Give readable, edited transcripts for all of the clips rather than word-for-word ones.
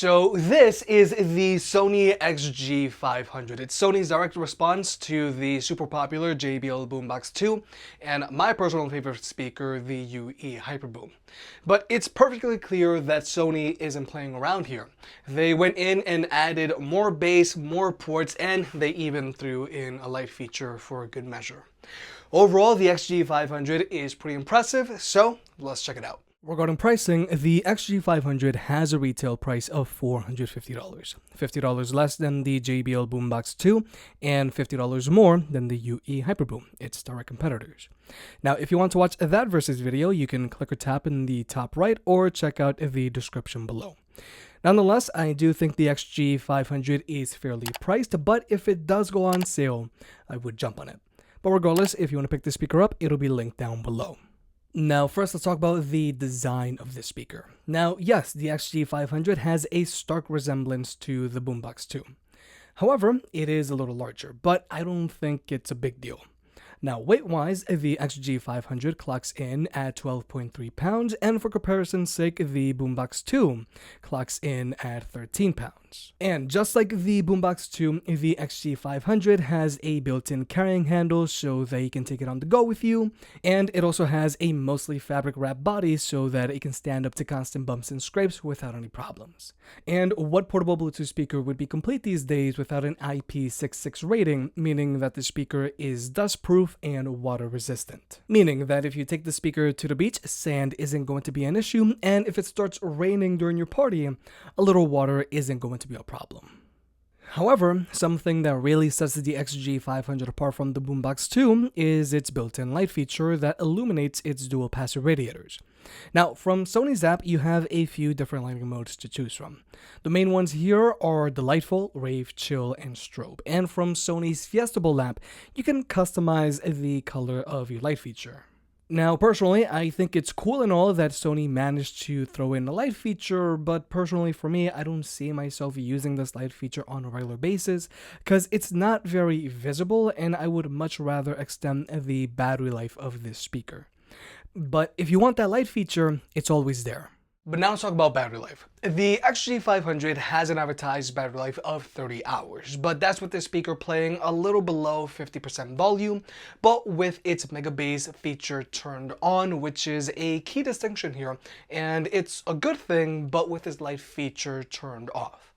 So this is the Sony XG500. It's Sony's direct response to the super popular JBL Boombox 2 and my personal favorite speaker, the UE Hyperboom. But it's perfectly clear that Sony isn't playing around here. They went in and added more bass, more ports, and they even threw in a light feature for good measure. Overall, the XG500 is pretty impressive, so let's check it out. Regarding pricing, the XG500 has a retail price of $450, $50 less than the JBL Boombox 2 and $50 more than the UE Hyperboom, its direct competitors. Now, if you want to watch that versus video, you can click or tap in the top right or check out the description below. Nonetheless, I do think the XG500 is fairly priced, but if it does go on sale, I would jump on it. But regardless, if you want to pick the speaker up, it'll be linked down below. Now, first let's talk about the design of this speaker. Now, yes, the XG500 has a stark resemblance to the Boombox 2. However, it is a little larger, but I don't think it's a big deal. Now, weight-wise, the XG500 clocks in at 12.3 pounds, and for comparison's sake, the Boombox 2 clocks in at 13 pounds. And just like the Boombox 2, the XG500 has a built-in carrying handle so that you can take it on the go with you, and it also has a mostly fabric-wrapped body so that it can stand up to constant bumps and scrapes without any problems. And what portable Bluetooth speaker would be complete these days without an IP66 rating, meaning that the speaker is dust-proof and water resistant. Meaning that if you take the speaker to the beach, sand isn't going to be an issue, and if it starts raining during your party, a little water isn't going to be a problem. However, something that really sets the XG500 apart from the Boombox 2 is its built-in light feature that illuminates its dual passive radiators. Now, from Sony's app, you have a few different lighting modes to choose from. The main ones here are Delightful, Rave, Chill, and Strobe. And from Sony's Fiestable app, you can customize the color of your light feature. Now, personally, I think it's cool and all that Sony managed to throw in a light feature, but personally for me, I don't see myself using this light feature on a regular basis because it's not very visible and I would much rather extend the battery life of this speaker. But if you want that light feature, it's always there. But now let's talk about battery life. The XG500 has an advertised battery life of 30 hours, but that's with the speaker playing a little below 50% volume, but with its mega bass feature turned on, which is a key distinction here, and it's a good thing, but with its light feature turned off.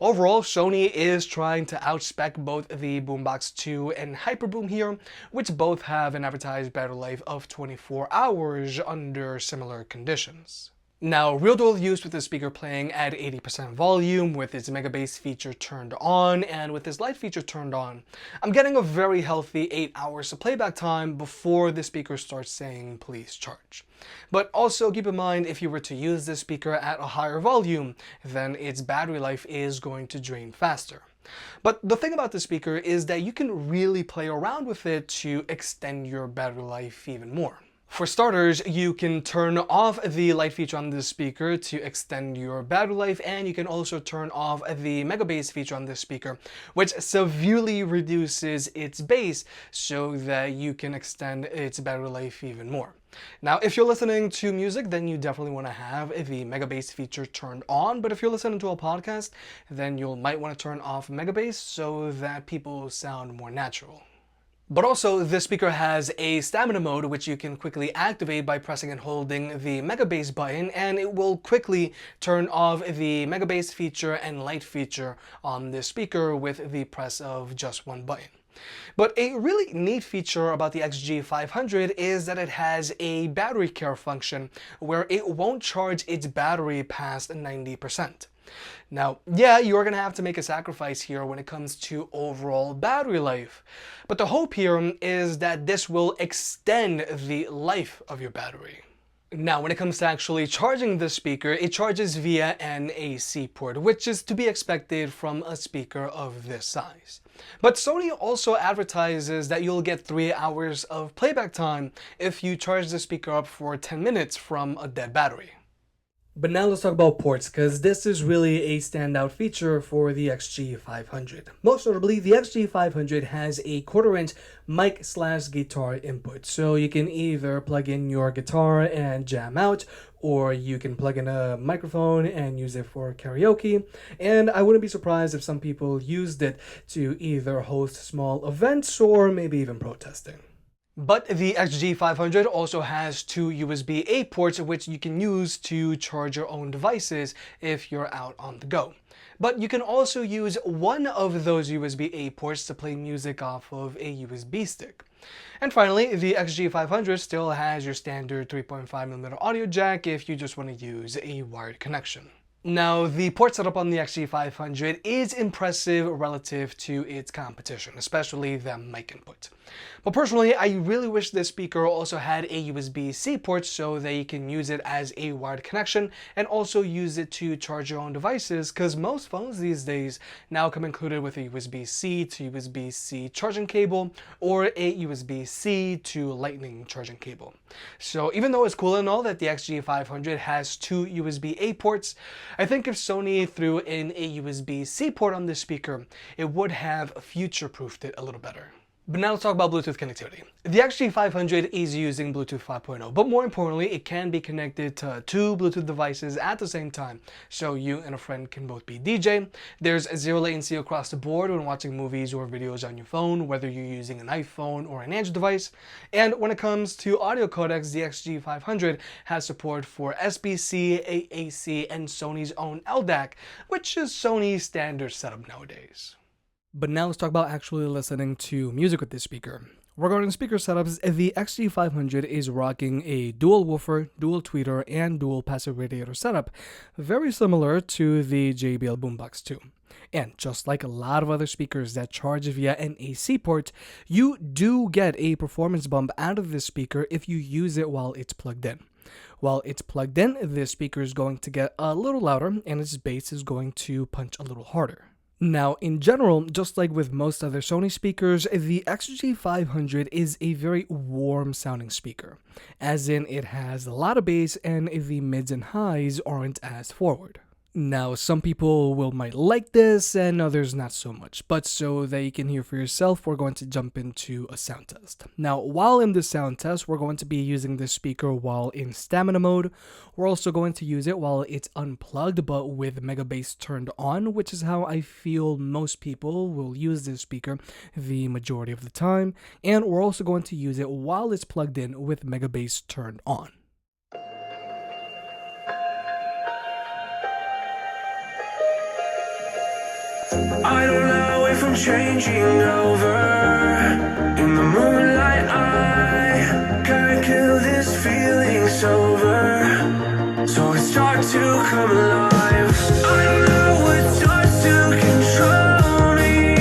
Overall, Sony is trying to outspec both the Boombox 2 and Hyperboom here, which both have an advertised battery life of 24 hours under similar conditions. Now, real dual use with the speaker playing at 80% volume, with its mega bass feature turned on, and with its light feature turned on, I'm getting a very healthy 8 hours of playback time before the speaker starts saying, please charge. But also keep in mind, if you were to use this speaker at a higher volume, then its battery life is going to drain faster. But the thing about the speaker is that you can really play around with it to extend your battery life even more. For starters, you can turn off the light feature on this speaker to extend your battery life, and you can also turn off the mega bass feature on this speaker, which severely reduces its bass so that you can extend its battery life even more. Now, if you're listening to music, then you definitely want to have the mega bass feature turned on, but if you're listening to a podcast, then you might want to turn off mega bass so that people sound more natural. But also, this speaker has a stamina mode which you can quickly activate by pressing and holding the mega bass button, and it will quickly turn off the mega bass feature and light feature on this speaker with the press of just one button. But a really neat feature about the XG500 is that it has a battery care function where it won't charge its battery past 90%. Now, yeah, you're going to have to make a sacrifice here when it comes to overall battery life, but the hope here is that this will extend the life of your battery. Now, when it comes to actually charging the speaker, it charges via an AC port, which is to be expected from a speaker of this size. But Sony also advertises that you'll get 3 hours of playback time if you charge the speaker up for 10 minutes from a dead battery. But now let's talk about ports, because this is really a standout feature for the XG500. Most notably, the XG500 has a 1/4-inch mic/guitar input, so you can either plug in your guitar and jam out, or you can plug in a microphone and use it for karaoke, and I wouldn't be surprised if some people used it to either host small events or maybe even protesting. But the XG500 also has two USB-A ports which you can use to charge your own devices if you're out on the go. But you can also use one of those USB-A ports to play music off of a USB stick. And finally, the XG500 still has your standard 3.5mm audio jack if you just want to use a wired connection. Now, the port setup on the XG500 is impressive relative to its competition, especially the mic input. But personally, I really wish this speaker also had a USB-C port so that you can use it as a wired connection and also use it to charge your own devices, because most phones these days now come included with a USB-C to USB-C charging cable or a USB-C to Lightning charging cable. So even though it's cool and all that the XG500 has two USB-A ports, I think if Sony threw in a USB-C port on this speaker, it would have future-proofed it a little better. But now let's talk about Bluetooth connectivity. The XG500 is using Bluetooth 5.0, but more importantly, it can be connected to two Bluetooth devices at the same time, so you and a friend can both be DJ. There's zero latency across the board when watching movies or videos on your phone, whether you're using an iPhone or an Android device. And when it comes to audio codecs, the XG500 has support for SBC, AAC, and Sony's own LDAC, which is Sony's standard setup nowadays. But now let's talk about actually listening to music with this speaker. Regarding speaker setups, the XG500 is rocking a dual woofer, dual tweeter, and dual passive radiator setup, very similar to the JBL Boombox 2. And just like a lot of other speakers that charge via an AC port, you do get a performance bump out of this speaker if you use it while it's plugged in. While it's plugged in, this speaker is going to get a little louder and its bass is going to punch a little harder. Now, in general, just like with most other Sony speakers, the XG500 is a very warm sounding speaker, as in it has a lot of bass and the mids and highs aren't as forward. Now, some people might like this and others not so much, but so that you can hear for yourself, we're going to jump into a sound test. Now, while in this sound test, we're going to be using this speaker while in stamina mode. We're also going to use it while it's unplugged but with mega bass turned on, which is how I feel most people will use this speaker the majority of the time. And we're also going to use it while it's plugged in with mega bass turned on. I don't know if I'm changing over. In the moonlight I can't kill this feeling sober, so it starts to come alive. I don't know what starts to control me.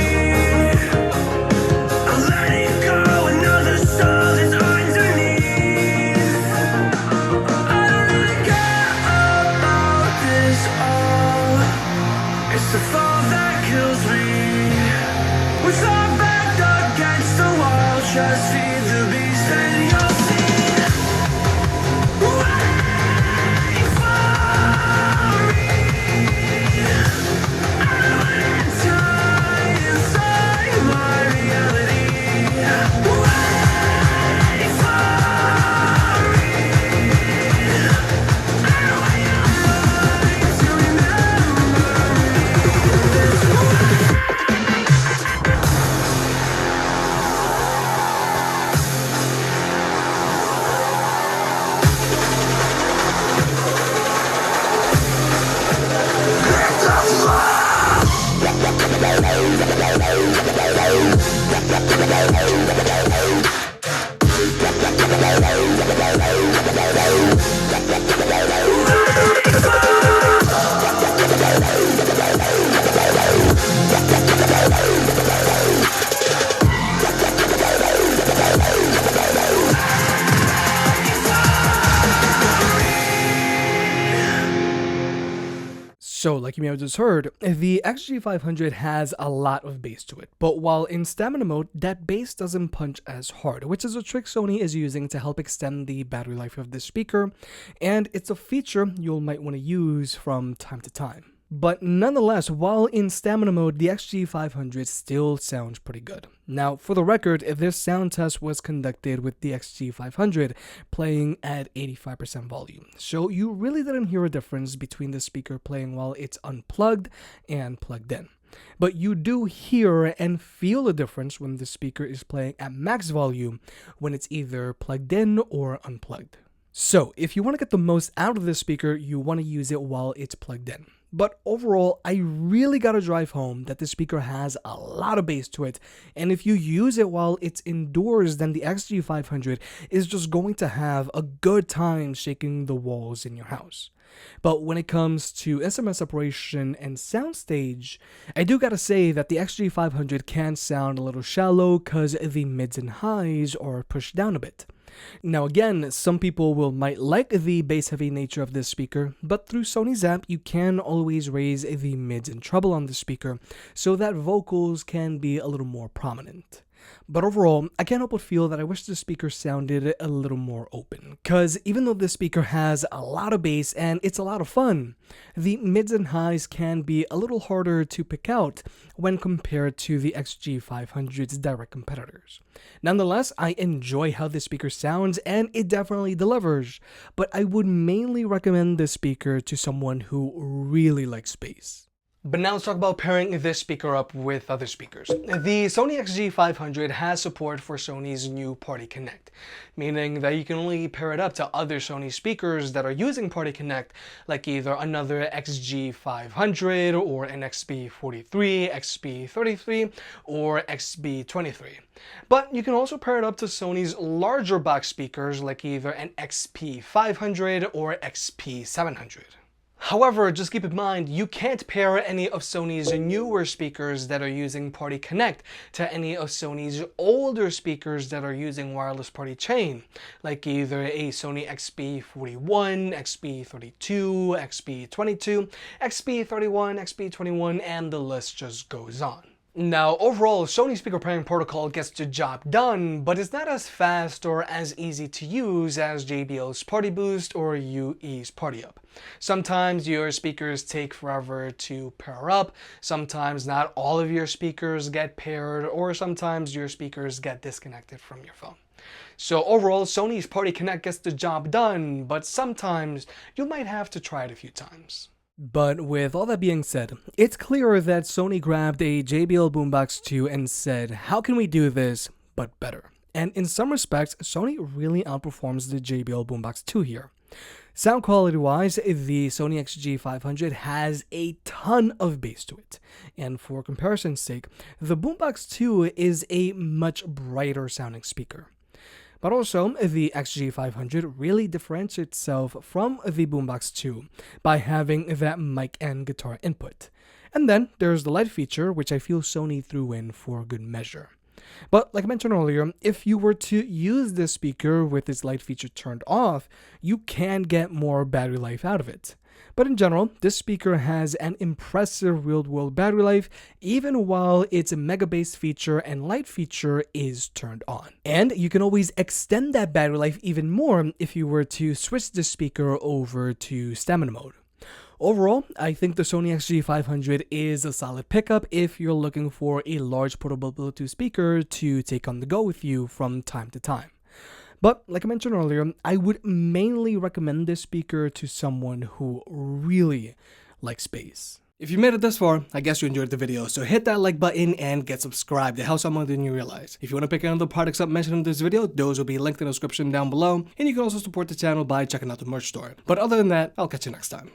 I'm letting go another soul that's underneath. I don't really care about this all. It's the fall that kills me. With our back against the wall, just feed the beast and you'll see. Wait for me. I'm tied inside my reality. Wait for me. And when you're mine to remember me. So, like you may have just heard, the XG500 has a lot of bass to it, but while in stamina mode, that bass doesn't punch as hard, which is a trick Sony is using to help extend the battery life of this speaker, and it's a feature you might want to use from time to time. But nonetheless, while in stamina mode, the XG500 still sounds pretty good. Now, for the record, this sound test was conducted with the XG500 playing at 85% volume. So you really didn't hear a difference between the speaker playing while it's unplugged and plugged in. But you do hear and feel a difference when the speaker is playing at max volume when it's either plugged in or unplugged. So, if you want to get the most out of this speaker, you want to use it while it's plugged in. But overall, I really gotta drive home that this speaker has a lot of bass to it, and if you use it while it's indoors, then the XG500 is just going to have a good time shaking the walls in your house. But when it comes to instrument separation and soundstage, I do gotta say that the XG500 can sound a little shallow cause the mids and highs are pushed down a bit. Now again, some people might like the bass-heavy nature of this speaker, but through Sony's app, you can always raise the mids and treble on the speaker so that vocals can be a little more prominent. But overall, I can't help but feel that I wish the speaker sounded a little more open, cause even though this speaker has a lot of bass and it's a lot of fun, the mids and highs can be a little harder to pick out when compared to the XG500's direct competitors. Nonetheless, I enjoy how this speaker sounds and it definitely delivers, but I would mainly recommend this speaker to someone who really likes bass. But now let's talk about pairing this speaker up with other speakers. The Sony XG500 has support for Sony's new Party Connect, meaning that you can only pair it up to other Sony speakers that are using Party Connect, like either another XG500 or an XB43, XB33, or XB23. But you can also pair it up to Sony's larger box speakers, like either an XP500 or XP700. However, just keep in mind, you can't pair any of Sony's newer speakers that are using Party Connect to any of Sony's older speakers that are using wireless party chain, like either a Sony XB41, XB32, XB22, XB31, XB21, and the list just goes on. Now, overall, Sony's speaker pairing protocol gets the job done, but it's not as fast or as easy to use as JBL's Party Boost or UE's Party Up. Sometimes your speakers take forever to pair up, sometimes not all of your speakers get paired, or sometimes your speakers get disconnected from your phone. So overall, Sony's Party Connect gets the job done, but sometimes you might have to try it a few times. But with all that being said, it's clear that Sony grabbed a JBL Boombox 2 and said, how can we do this, but better? And in some respects, Sony really outperforms the JBL Boombox 2 here. Sound quality wise, the Sony XG500 has a ton of bass to it. And for comparison's sake, the Boombox 2 is a much brighter sounding speaker. But also, the XG500 really differentiates itself from the Boombox 2 by having that mic and guitar input. And then there's the light feature, which I feel Sony threw in for good measure. But like I mentioned earlier, if you were to use this speaker with its light feature turned off, you can get more battery life out of it. But in general, this speaker has an impressive real-world battery life even while its mega bass feature and light feature is turned on. And you can always extend that battery life even more if you were to switch the speaker over to stamina mode. Overall, I think the Sony XG500 is a solid pickup if you're looking for a large portable Bluetooth speaker to take on the go with you from time to time. But like I mentioned earlier, I would mainly recommend this speaker to someone who really likes bass. If you made it this far, I guess you enjoyed the video, so hit that like button and get subscribed. It helps out more than you realize. If you want to pick any of the products up mentioned in this video, those will be linked in the description down below, and you can also support the channel by checking out the merch store. But other than that, I'll catch you next time.